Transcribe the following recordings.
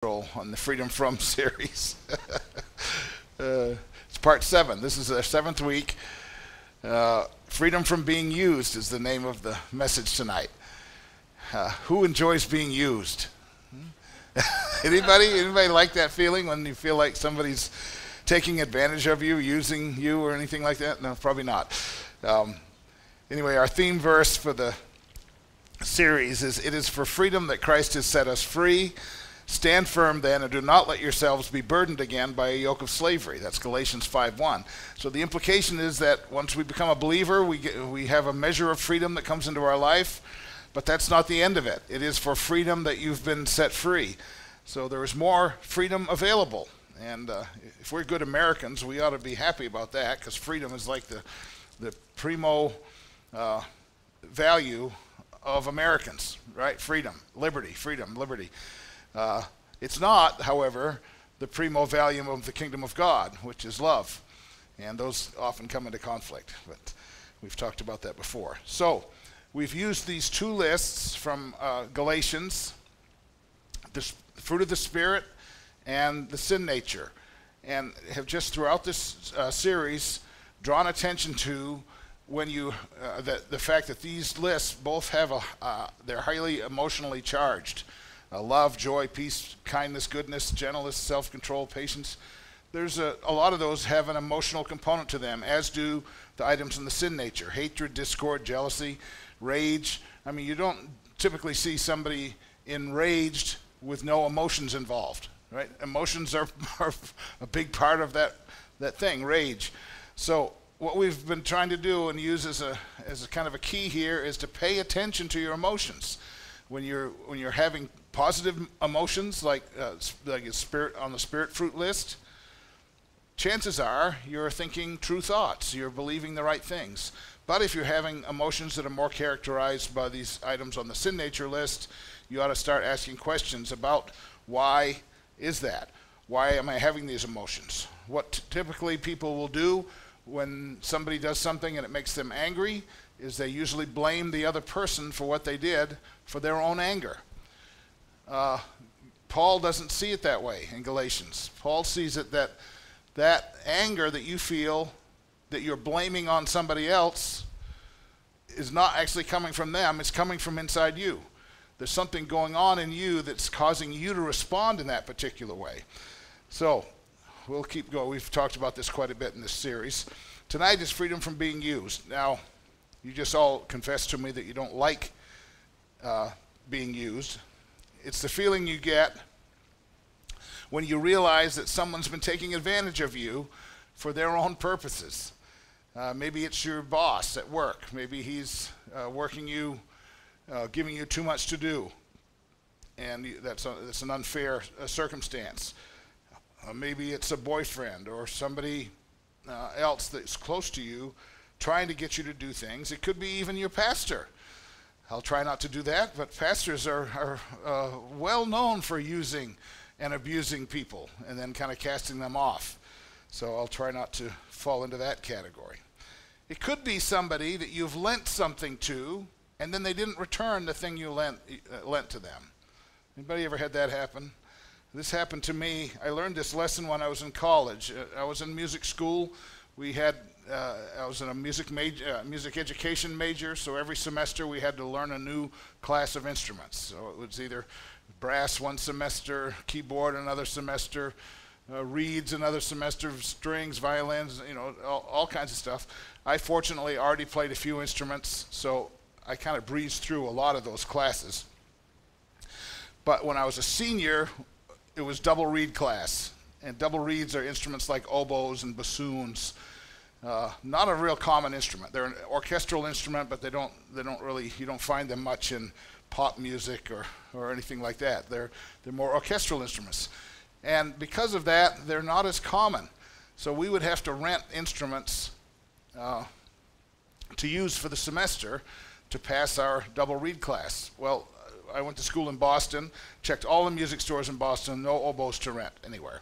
On the Freedom From series. It's part 7. This is our 7th week. Freedom from being used is the name of the message tonight. Who enjoys being used? Anybody like that feeling when you feel like somebody's taking advantage of you, using you, or anything like that? No, probably not. Anyway, our theme verse for the series is, "It is for freedom that Christ has set us free. Stand firm then, and do not let yourselves be burdened again by a yoke of slavery." That's Galatians 5:1. So the implication is that once we become a believer, we have a measure of freedom that comes into our life, but that's not the end of it. It is for freedom that you've been set free. So there is more freedom available. And if we're good Americans, we ought to be happy about that, because freedom is like the primo value of Americans, right? Freedom, liberty, freedom, liberty. It's not, however, the primo value of the kingdom of God, which is love. And those often come into conflict, but we've talked about that before. So we've used these two lists from Galatians, the fruit of the Spirit and the sin nature, and have just throughout this series drawn attention to the fact that these lists both have they're highly emotionally charged. Love, joy, peace, kindness, goodness, gentleness, self-control, patience. There's a lot of those have an emotional component to them, as do the items in the sin nature: hatred, discord, jealousy, rage. I mean, you don't typically see somebody enraged with no emotions involved, right? Emotions are a big part of that thing, rage. So what we've been trying to do and use as a kind of a key here is to pay attention to your emotions. When you're having positive emotions like a spirit on the spirit fruit list, chances are you're thinking true thoughts, you're believing the right things. But if you're having emotions that are more characterized by these items on the sin nature list, you ought to start asking questions about, why is that? Why am I having these emotions? What typically people will do when somebody does something and it makes them angry is they usually blame the other person for what they did for their own anger. Paul doesn't see it that way in Galatians. Paul sees it that anger that you feel, that you're blaming on somebody else, is not actually coming from them, it's coming from inside you. There's something going on in you that's causing you to respond in that particular way. So we'll keep going. We've talked about this quite a bit in this series. Tonight is freedom from being used. Now, you just all confessed to me that you don't like being used. It's the feeling you get when you realize that someone's been taking advantage of you for their own purposes. Maybe it's your boss at work. Maybe he's working you, giving you too much to do, and that's an unfair circumstance. Maybe it's a boyfriend or somebody else that's close to you trying to get you to do things. It could be even your pastor. I'll try not to do that, but pastors are well known for using and abusing people and then kind of casting them off. So I'll try not to fall into that category. It could be somebody that you've lent something to, and then they didn't return the thing you lent to them. Anybody ever had that happen? This happened to me. I learned this lesson when I was in college. I was in music school. I was in a music education major, so every semester we had to learn a new class of instruments. So it was either brass one semester, keyboard another semester, reeds another semester, strings, violins, all kinds of stuff. I fortunately already played a few instruments, so I kind of breezed through a lot of those classes. But when I was a senior, it was double reed class, and double reeds are instruments like oboes and bassoons. Not a real common instrument. They're an orchestral instrument, but they don't really, you don't find them much in pop music or anything like that. They're more orchestral instruments, and because of that, they're not as common. So we would have to rent instruments to use for the semester to pass our double reed class. Well, I went to school in Boston, checked all the music stores in Boston, no oboes to rent anywhere.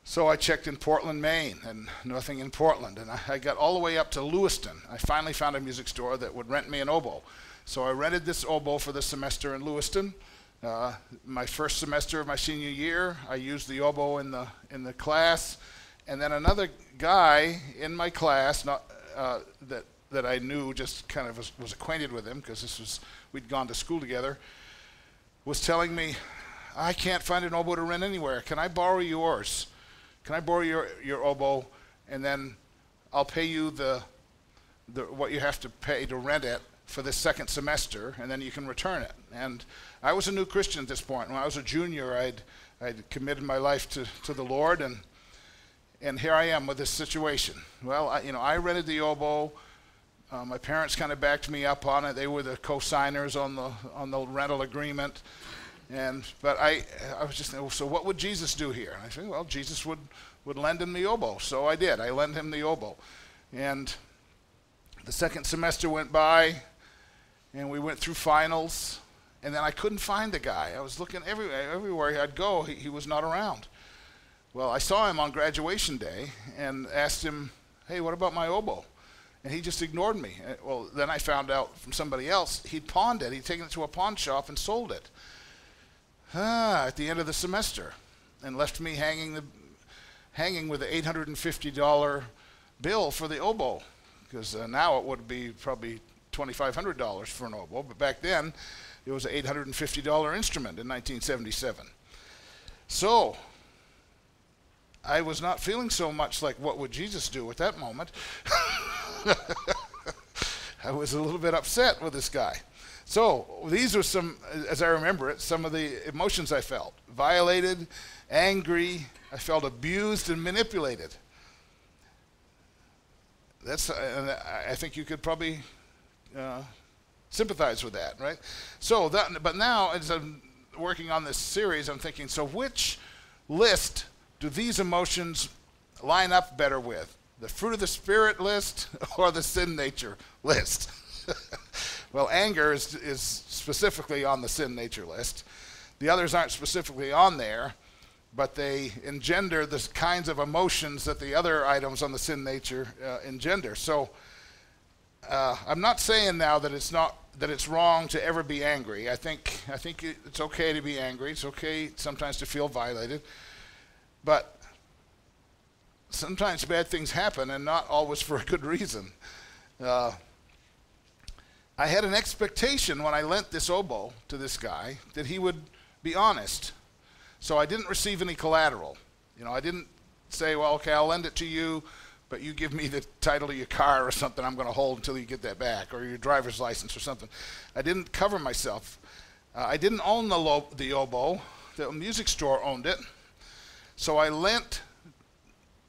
So I checked in Portland, Maine, and nothing in Portland. And I got all the way up to Lewiston. I finally found a music store that would rent me an oboe. So I rented this oboe for the semester in Lewiston, My first semester of my senior year, I used the oboe in the class, and then another guy in my class, not that I knew, just kind of was acquainted with him because we'd gone to school together, was telling me, I can't find an oboe to rent anywhere. Can I borrow yours? Can I borrow your oboe, and then I'll pay you the what you have to pay to rent it for this second semester, and then you can return it. And I was a new Christian at this point. When I was a junior, I'd committed my life to the Lord, and here I am with this situation. Well, I rented the oboe. My parents kind of backed me up on it. They were the co-signers on the rental agreement. But I was just, so what would Jesus do here? And I said, well, Jesus would lend him the oboe. So I did. I lent him the oboe. And the second semester went by, and we went through finals, and then I couldn't find the guy. I was looking everywhere I'd go. He was not around. Well, I saw him on graduation day and asked him, hey, what about my oboe? And he just ignored me. Well, then I found out from somebody else he'd pawned it. He'd taken it to a pawn shop and sold it at the end of the semester, and left me hanging with the $850 bill for the oboe, because now it would be probably $2,500 for an oboe, but back then it was an $850 instrument in 1977. So I was not feeling so much like what would Jesus do at that moment. I was a little bit upset with this guy. So these were some, as I remember it, some of the emotions I felt. Violated, angry, I felt abused and manipulated. And I think you could probably sympathize with that, right? But now, as I'm working on this series, I'm thinking, so which list do these emotions line up better with? The fruit of the Spirit list or the sin nature list? Well, anger is specifically on the sin nature list. The others aren't specifically on there, but they engender the kinds of emotions that the other items on the sin nature engender. So I'm not saying now that it's wrong to ever be angry. I think it's okay to be angry. It's okay sometimes to feel violated, but sometimes bad things happen, and not always for a good reason. I had an expectation when I lent this oboe to this guy that he would be honest. So I didn't receive any collateral. I didn't say, well, okay, I'll lend it to you, but you give me the title to your car or something I'm going to hold until you get that back, or your driver's license or something. I didn't cover myself. I didn't own the oboe. The music store owned it. So I lent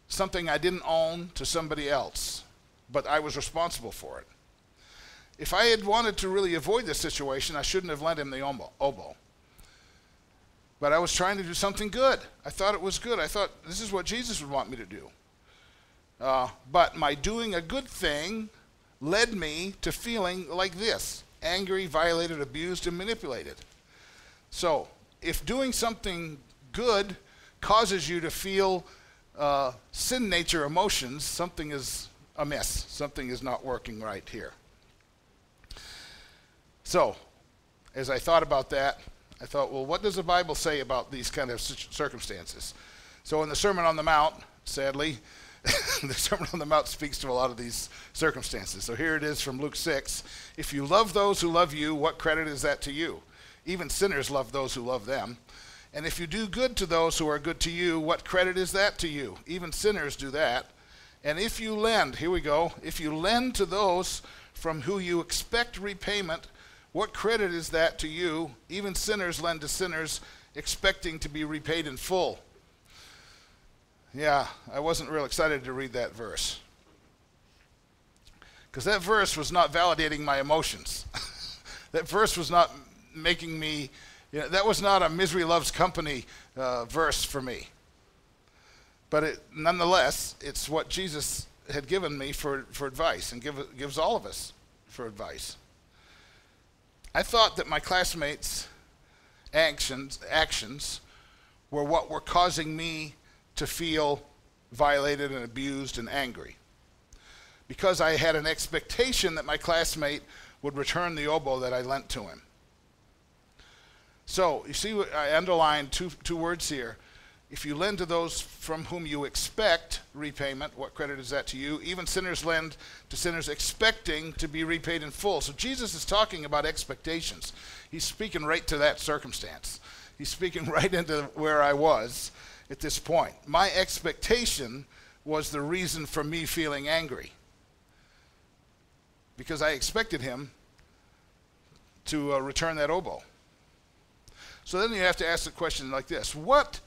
something I didn't own to somebody else, but I was responsible for it. If I had wanted to really avoid this situation, I shouldn't have lent him the oboe. But I was trying to do something good. I thought it was good. I thought this is what Jesus would want me to do. But my doing a good thing led me to feeling like this: angry, violated, abused, and manipulated. So if doing something good causes you to feel sin nature emotions, something is amiss. Something is not working right here. So as I thought about that, I thought, well, what does the Bible say about these kind of circumstances? So in the Sermon on the Mount, sadly, the Sermon on the Mount speaks to a lot of these circumstances. So here it is from Luke 6. If you love those who love you, what credit is that to you? Even sinners love those who love them. And if you do good to those who are good to you, what credit is that to you? Even sinners do that. And if you lend, here we go, if you lend to those from whom you expect repayment, what credit is that to you? Even sinners lend to sinners, expecting to be repaid in full. Yeah, I wasn't real excited to read that verse, because that verse was not validating my emotions. That verse was not making me, that was not a misery loves company verse for me. But nonetheless, it's what Jesus had given me for advice, and gives all of us for advice. I thought that my classmates' actions were what were causing me to feel violated and abused and angry, because I had an expectation that my classmate would return the oboe that I lent to him. So you see what I underlined two words here. If you lend to those from whom you expect repayment, what credit is that to you? Even sinners lend to sinners expecting to be repaid in full. So Jesus is talking about expectations. He's speaking right to that circumstance. He's speaking right into where I was at this point. My expectation was the reason for me feeling angry, because I expected him to return that oboe. So then you have to ask the question like this: What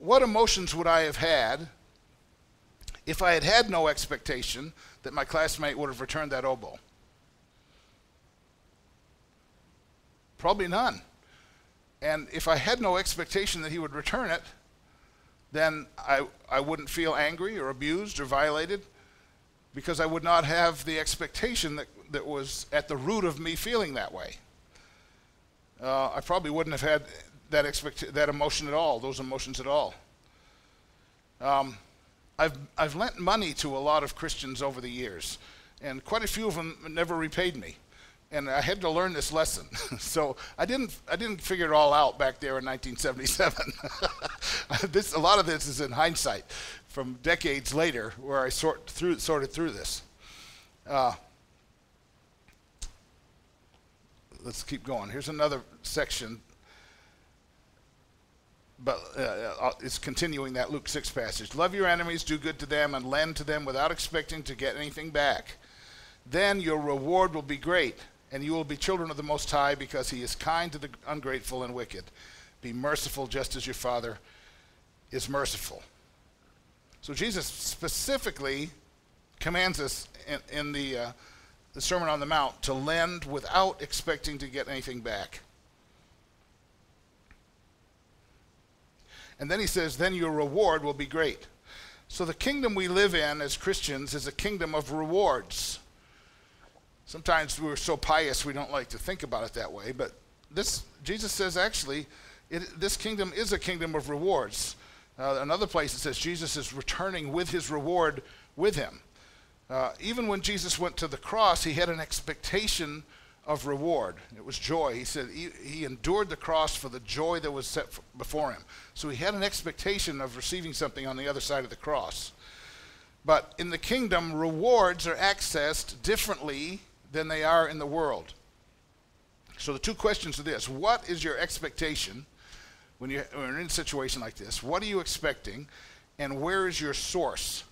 emotions would I have had if I had had no expectation that my classmate would have returned that oboe? Probably none. And if I had no expectation that he would return it, then I wouldn't feel angry or abused or violated, because I would not have the expectation that was at the root of me feeling that way. I probably wouldn't have had that emotion at all, those emotions at all. I've lent money to a lot of Christians over the years, and quite a few of them never repaid me, and I had to learn this lesson. So I didn't figure it all out back there in 1977. A lot of this is in hindsight, from decades later, where I sorted through this. Let's keep going. Here's another section, but it's continuing that Luke 6 passage. Love your enemies, do good to them, and lend to them without expecting to get anything back. Then your reward will be great, and you will be children of the Most High, because he is kind to the ungrateful and wicked. Be merciful just as your Father is merciful. So Jesus specifically commands us in the Sermon on the Mount to lend without expecting to get anything back. And then he says, then your reward will be great. So the kingdom we live in as Christians is a kingdom of rewards. Sometimes we're so pious we don't like to think about it that way, but Jesus says actually this kingdom is a kingdom of rewards. Another place it says Jesus is returning with his reward with him. Even when Jesus went to the cross, he had an expectation of reward. It was joy. He said he endured the cross for the joy that was set before him. So he had an expectation of receiving something on the other side of the cross. But in the kingdom, rewards are accessed differently than they are in the world. So the two questions are this: what is your expectation when you're in a situation like this? What are you expecting, and where is your source?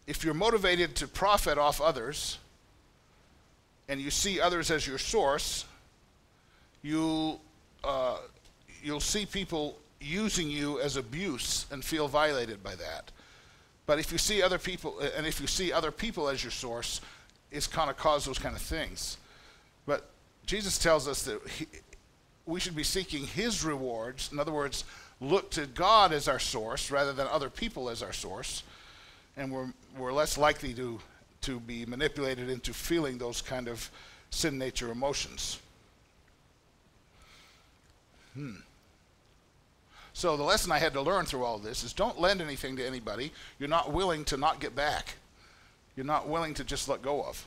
If you're motivated to profit off others, and you see others as your source, you'll see people using you as abuse and feel violated by that. But if you see other people, and if you see other people as your source, it's kind of cause those kind of things. But Jesus tells us that we should be seeking his rewards. In other words, look to God as our source rather than other people as our source, and we're less likely to be manipulated into feeling those kind of sin nature emotions. So the lesson I had to learn through all this is don't lend anything to anybody you're not willing to not get back. You're not willing to just let go of.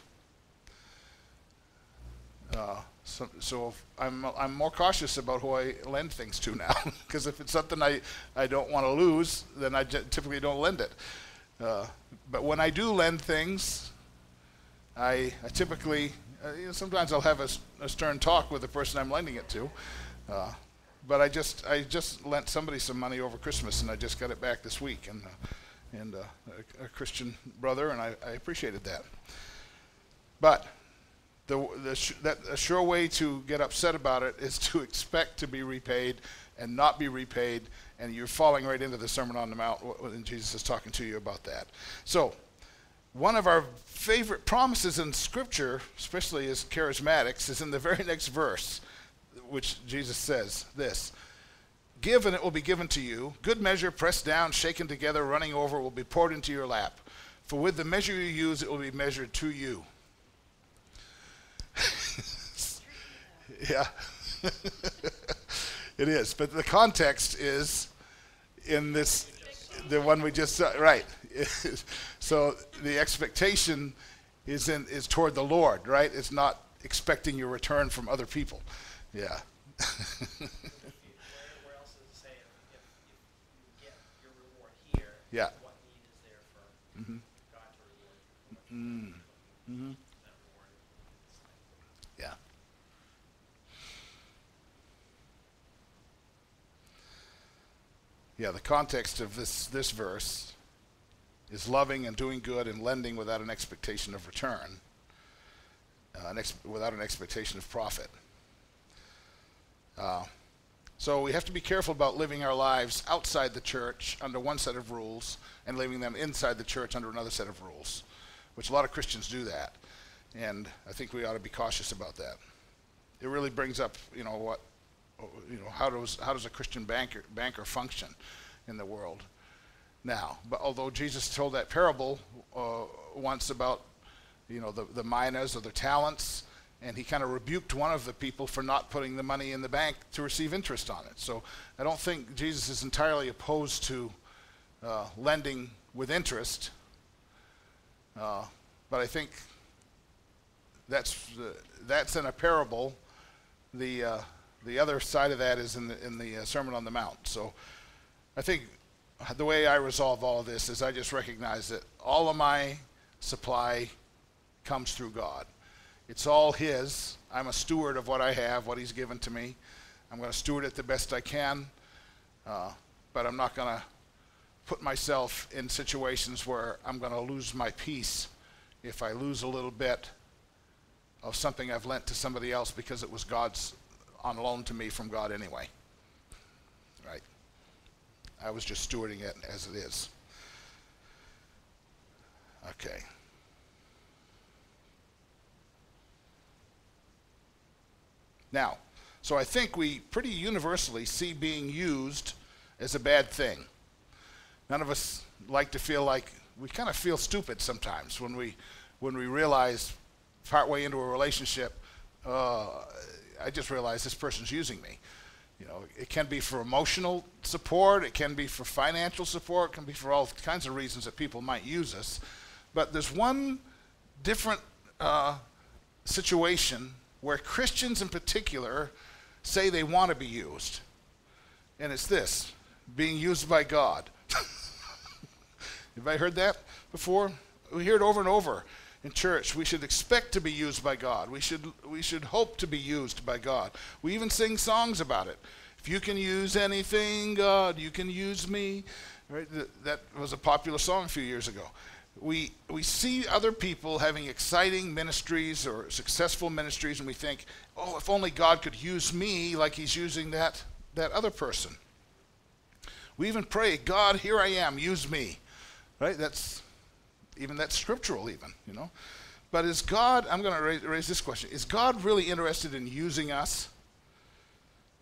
So I'm more cautious about who I lend things to now, because if it's something I don't want to lose, then I typically don't lend it. But when I do lend things, I typically, sometimes I'll have a stern talk with the person I'm lending it to. But I just lent somebody some money over Christmas, and I just got it back this week, and a Christian brother, and I appreciated that. But a sure way to get upset about it is to expect to be repaid and not be repaid, and you're falling right into the Sermon on the Mount when Jesus is talking to you about that. So one of our favorite promises in Scripture, especially as charismatics, is in the very next verse, which Jesus says this: give and it will be given to you. Good measure, pressed down, shaken together, running over, will be poured into your lap. For with the measure you use, it will be measured to you. Yeah. It is. But the context is in this, the one we just saw, right. So the expectation is toward the Lord, right? It's not expecting your return from other people. Yeah. Where else does it say if you get your reward here, Yeah. what need is there for Mm-hmm. God to reward you for what Mm-hmm. that reward? Yeah. Yeah, the context of this verse is loving and doing good and lending without an expectation of return, without an expectation of profit. So we have to be careful about living our lives outside the church under one set of rules and living them inside the church under another set of rules, which a lot of Christians do that. And I think we ought to be cautious about that. It really brings up, how does a Christian banker function in the world now? But although Jesus told that parable once about, the minas or the talents, and he kind of rebuked one of the people for not putting the money in the bank to receive interest on it. So I don't think Jesus is entirely opposed to lending with interest, but I think that's in a parable. The other side of that is in the Sermon on the Mount. So I think the way I resolve all of this is I just recognize that all of my supply comes through God. It's all his. I'm a steward of what I have, what he's given to me. I'm going to steward it the best I can, but I'm not going to put myself in situations where I'm going to lose my peace if I lose a little bit of something I've lent to somebody else because it was God's on loan to me from God anyway. Right? I was just stewarding it as it is. Okay. Now, so I think we pretty universally see being used as a bad thing. None of us like to feel like, we kind of feel stupid sometimes when we realize partway into a relationship, I just realized this person's using me. It can be for emotional support, it can be for financial support, it can be for all kinds of reasons that people might use us. But there's one different situation where Christians in particular say they want to be used. And it's this, being used by God. Have I heard that before? We hear it over and over in church. We should expect to be used by God. We should hope to be used by God. We even sing songs about it. If you can use anything, God, you can use me. Right? That was a popular song a few years ago. We see other people having exciting ministries or successful ministries, and we think, oh, if only God could use me like he's using that other person. We even pray, God, here I am, use me. Right? That's scriptural even, But is God, I'm going to raise this question, is God really interested in using us?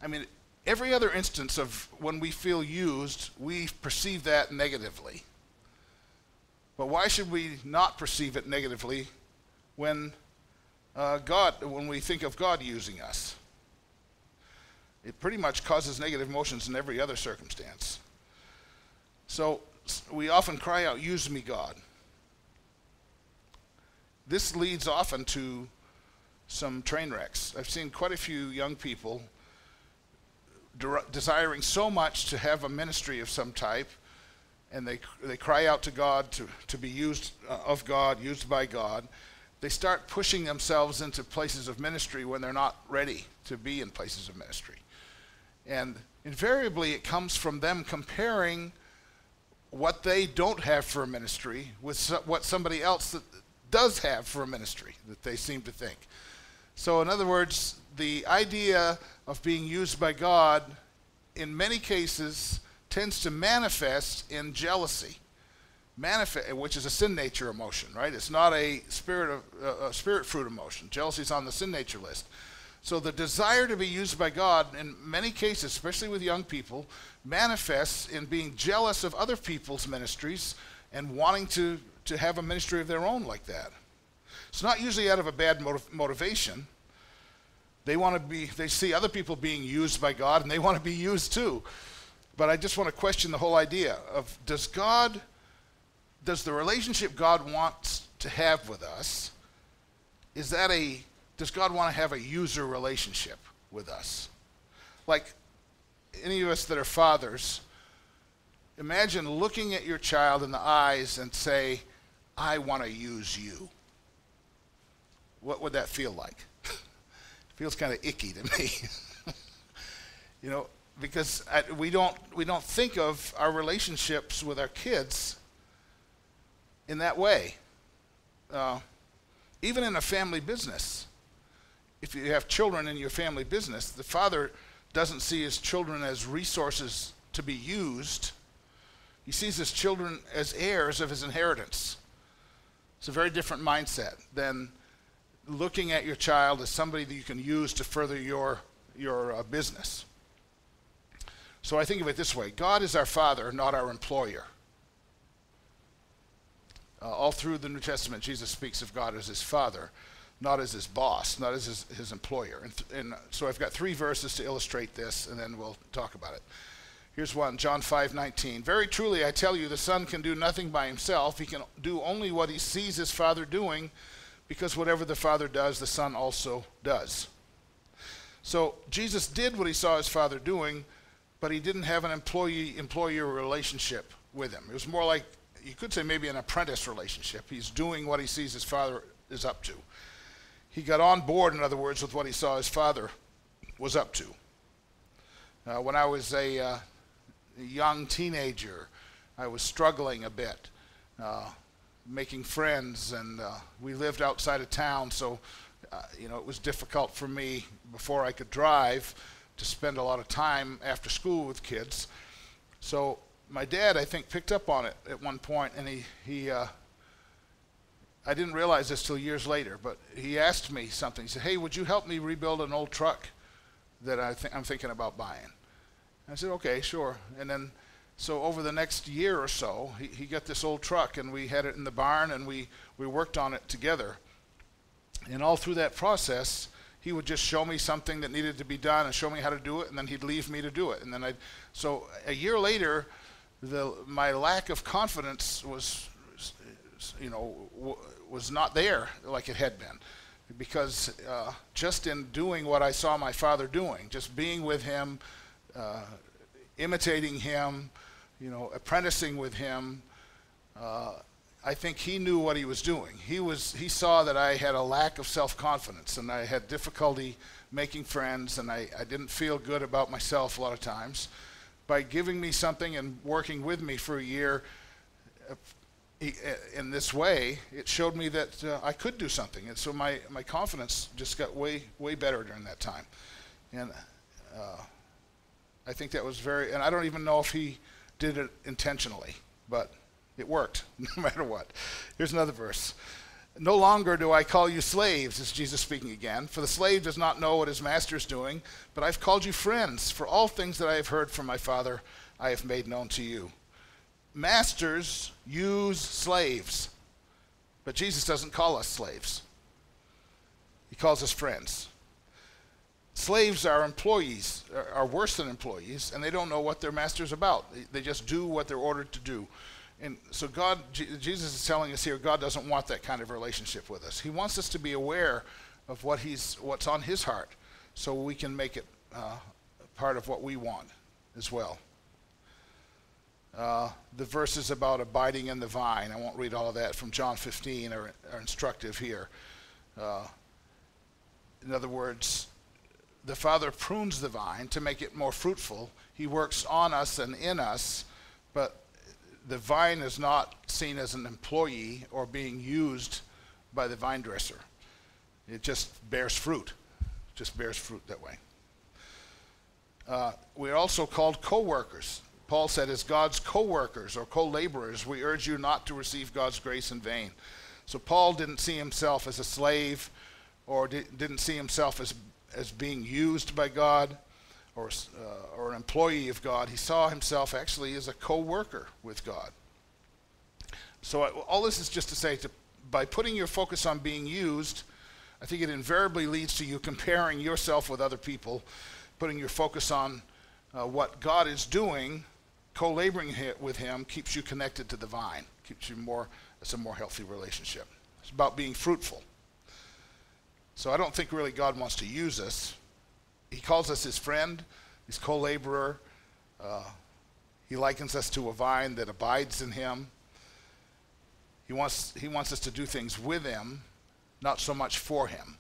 I mean, every other instance of when we feel used, we perceive that negatively. But why should we not perceive it negatively when we think of God using us? It pretty much causes negative emotions in every other circumstance. So we often cry out, use me, God. This leads often to some train wrecks. I've seen quite a few young people desiring so much to have a ministry of some type, and they cry out to God to be used of God, used by God. They start pushing themselves into places of ministry when they're not ready to be in places of ministry. And invariably it comes from them comparing what they don't have for a ministry with what somebody else that does have for a ministry that they seem to think. So in other words, the idea of being used by God in many cases tends to manifest in jealousy, which is a sin nature emotion, right? It's not a spirit fruit emotion. Jealousy is on the sin nature list. So the desire to be used by God in many cases, especially with young people, manifests in being jealous of other people's ministries and wanting to have a ministry of their own like that. It's not usually out of a bad motivation. They see other people being used by God and they want to be used too. But I just want to question the whole idea of does the relationship God wants to have with us, does God want to have a user relationship with us. Like any of us that are fathers, imagine looking at your child in the eyes and say, I want to use you. What would that feel like? It feels kind of icky to me. You know, because we don't think of our relationships with our kids in that way. Even in a family business, if you have children in your family business, the father doesn't see his children as resources to be used. He sees his children as heirs of his inheritance. It's a very different mindset than looking at your child as somebody that you can use to further your business. So I think of it this way: God is our father, not our employer. All through the New Testament, Jesus speaks of God as his father, not as his boss, not as his employer. And so I've got 3 verses to illustrate this, and then we'll talk about it. Here's one, John 5:19. Very truly I tell you, the Son can do nothing by himself. He can do only what he sees his Father doing, because whatever the Father does, the Son also does. So Jesus did what he saw his Father doing, but he didn't have an employee-employer relationship with him. It was more like, you could say maybe an apprentice relationship. He's doing what he sees his Father is up to. He got on board, in other words, with what he saw his Father was up to. When I was a young teenager, I was struggling a bit, making friends, and we lived outside of town, so it was difficult for me before I could drive to spend a lot of time after school with kids. So my dad, I think, picked up on it at one point, and he I didn't realize this till years later, but he asked me something. He said, hey, would you help me rebuild an old truck that I'm thinking about buying? I said, okay, sure. And then, so over the next year or so, he got this old truck, and we had it in the barn, and we worked on it together. And all through that process, he would just show me something that needed to be done and show me how to do it, and then he'd leave me to do it. And then so a year later, my lack of confidence was not there like it had been, because just in doing what I saw my father doing, just being with him, imitating him, apprenticing with him, I think he knew what he was doing. He saw that I had a lack of self-confidence, and I had difficulty making friends, and I didn't feel good about myself a lot of times. By giving me something and working with me for a year in this way, it showed me that I could do something. And so my confidence just got way, way better during that time. And I think that was and I don't even know if he did it intentionally, but it worked no matter what. Here's another verse. No longer do I call you slaves, is Jesus speaking again, for the slave does not know what his master is doing, but I've called you friends, for all things that I have heard from my Father I have made known to you. Masters use slaves, but Jesus doesn't call us slaves. He calls us friends. Slaves are employees, are worse than employees, and they don't know what their master's about. They just do what they're ordered to do. And so Jesus is telling us here, God doesn't want that kind of relationship with us. He wants us to be aware of what's on his heart, so we can make it part of what we want as well. The verses about abiding in the vine, I won't read all of that from John 15, are instructive here. In other words, the Father prunes the vine to make it more fruitful. He works on us and in us, but the vine is not seen as an employee or being used by the vine dresser. It just bears fruit. It just bears fruit that way. We're also called co-workers. Paul said, as God's co-workers or co-laborers, we urge you not to receive God's grace in vain. So Paul didn't see himself as a slave, or didn't see himself as being used by God, or an employee of God. He saw himself actually as a co-worker with God. So all this is just to say, by putting your focus on being used, I think it invariably leads to you comparing yourself with other people. Putting your focus on what God is doing, co-laboring with him, keeps you connected to the vine, keeps you it's a more healthy relationship. It's about being fruitful. So I don't think really God wants to use us. he calls us his friend, his co-laborer. He likens us to a vine that abides in him. He wants us to do things with him, not so much for him.